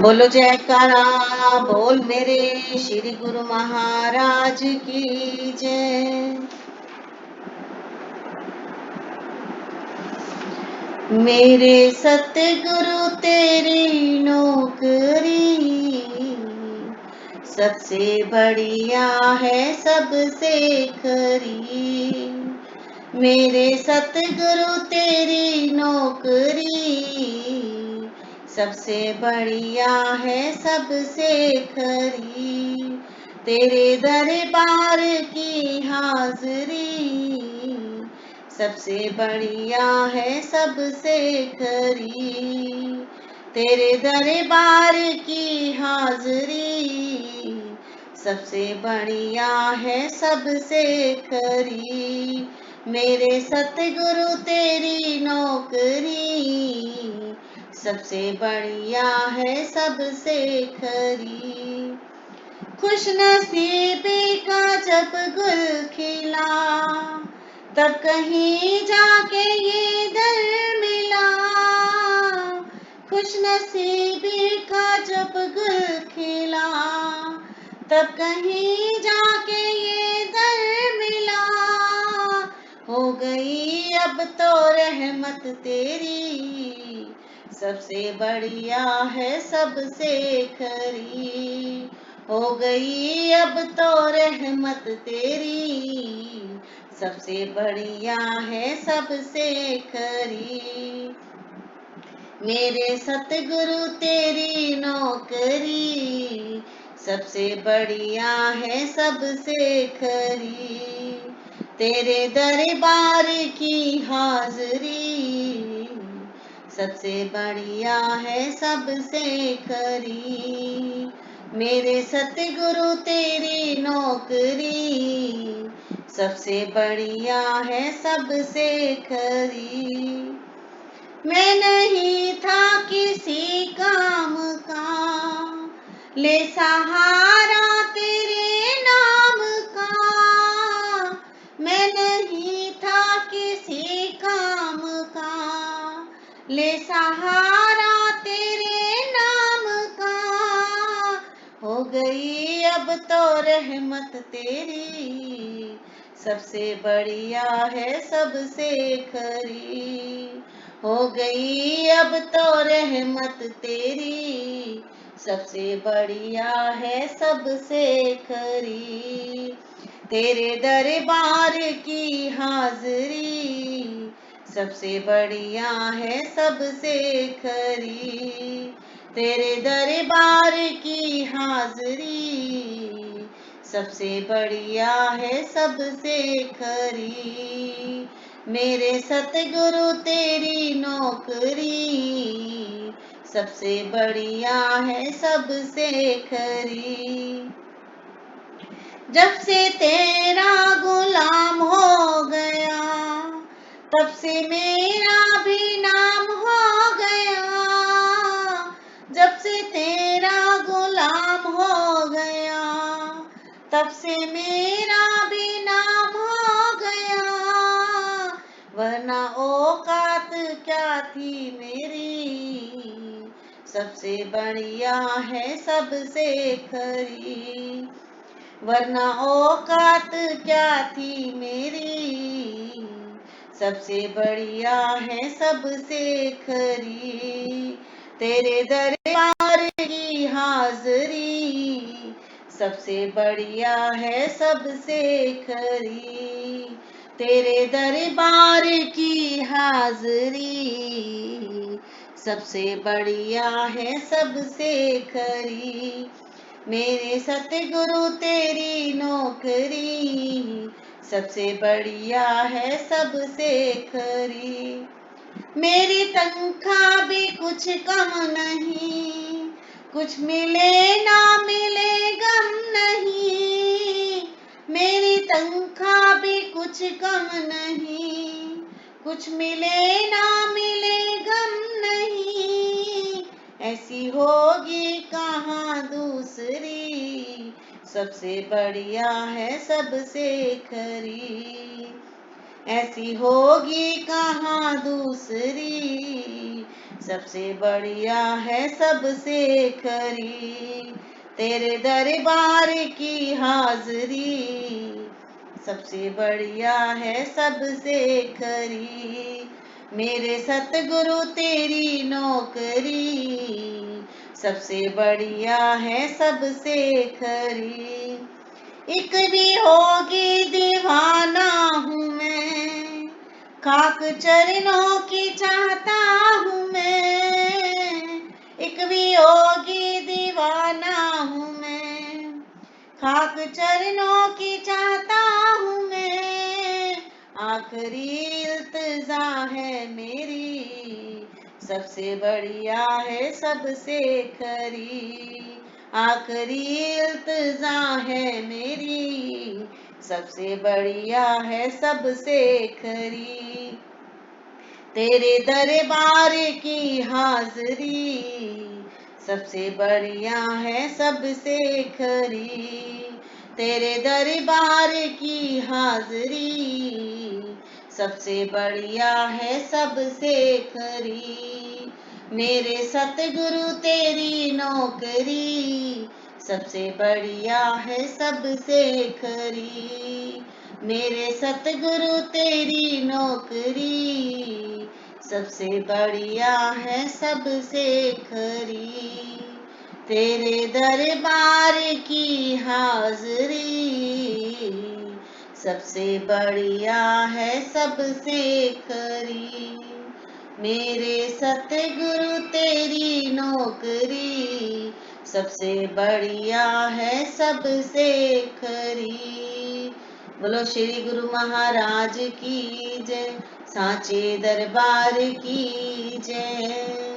बोलो जयकारा बोल मेरे श्री गुरु महाराज की जय। मेरे सतगुरु तेरी नौकरी सबसे बढ़िया है सबसे खरी। मेरे सतगुरु तेरी नौकरी सबसे बढ़िया है सबसे खरी। तेरे दरबार की हाजरी सबसे बढ़िया है सबसे खरी। तेरे दरबार की हाजरी सबसे बढ़िया है सबसे खरी। मेरे सतगुरु तेरी नौकरी सबसे बढ़िया है सबसे खरी। खुश नसीबी का जब गुल खिला तब कहीं जाके ये दर मिला। खुश नसीबी का जब गुल खिला तब कहीं जाके ये दर मिला। हो गई अब तो रहमत तेरी सबसे बढ़िया है सबसे खरी। हो गई अब तो रहमत तेरी सबसे बढ़िया है सबसे खरी। मेरे सतगुरु तेरी नौकरी सबसे बढ़िया है सबसे खरी। तेरे दरबार की हाजरी सबसे बढ़िया है सबसे खरी। मेरे सतगुरु तेरी नौकरी सबसे बढ़िया है सबसे खरी। मैं नहीं था किसी काम का ले सहारा तेरे नाम का। मैं नहीं था किसी काम का ले सहारा तेरे नाम का। हो गई अब तो रहमत तेरी सबसे बढ़िया है सबसे खरी। हो गई अब तो रहमत तेरी सबसे बढ़िया है सबसे खरी। तेरे दरबार की हाजरी सबसे बढ़िया है सबसे खरी। तेरे दरबार की हाजरी सबसे बढ़िया है सबसे खरी। मेरे सतगुरु तेरी नौकरी सबसे बढ़िया है सबसे खरी। जब से तेरा गुलाम हो गया तब से मेरा भी नाम हो गया। जब से तेरा गुलाम हो गया तब से मेरा भी नाम हो गया। वरना औकात क्या थी मेरी सबसे बढ़िया है सबसे खरी। वरना औकात क्या थी मेरी सबसे बढ़िया है सबसे खरी। तेरे दरबार की हाजरी सबसे बढ़िया है सबसे खरी। तेरे दरबार की हाजरी सबसे बढ़िया है सबसे खरी। मेरे सतगुरु तेरी नौकरी सबसे बढ़िया है सबसे खरी। मेरी तनख्वाह भी कुछ कम नहीं, कुछ मिले ना मिले गम नहीं। मेरी तनख्वाह भी कुछ कम नहीं, कुछ मिले ना मिले गम नहीं। ऐसी होगी कहाँ दूसरी सबसे बढ़िया है सबसे खरी। ऐसी होगी कहाँ दूसरी सबसे बढ़िया है सबसे खरी, तेरे दरबार की हाजरी सबसे बढ़िया है सबसे खरी। मेरे सतगुरु तेरी नौकरी सबसे बढ़िया है सबसे खरी। एक भी होगी दीवाना हूँ मैं, खाक चरणों की चाहता हूँ मैं। एक भी होगी दीवाना हूँ मैं, खाक चरणों की चाहता हूँ मैं। आखिरी इल्तिजा है मेरी, सबसे बढ़िया है सबसे खरी। आखिरी इल्तिजा है मेरी, सबसे बढ़िया है सबसे खरी। तेरे दरबार की हाजरी सबसे बढ़िया है सबसे खरी। तेरे दरबार की हाजरी सबसे बढ़िया है सबसे खरी। मेरे सतगुरु तेरी नौकरी सबसे बढ़िया है सबसे खरी। मेरे सतगुरु तेरी नौकरी सबसे बढ़िया है सबसे खरी। तेरे दरबार की हाजरी सबसे बढ़िया है सबसे खरी। मेरे सतगुरु तेरी नौकरी सबसे बढ़िया है सबसे खरी। बोलो श्री गुरु महाराज की जय, साचे दरबार की जय।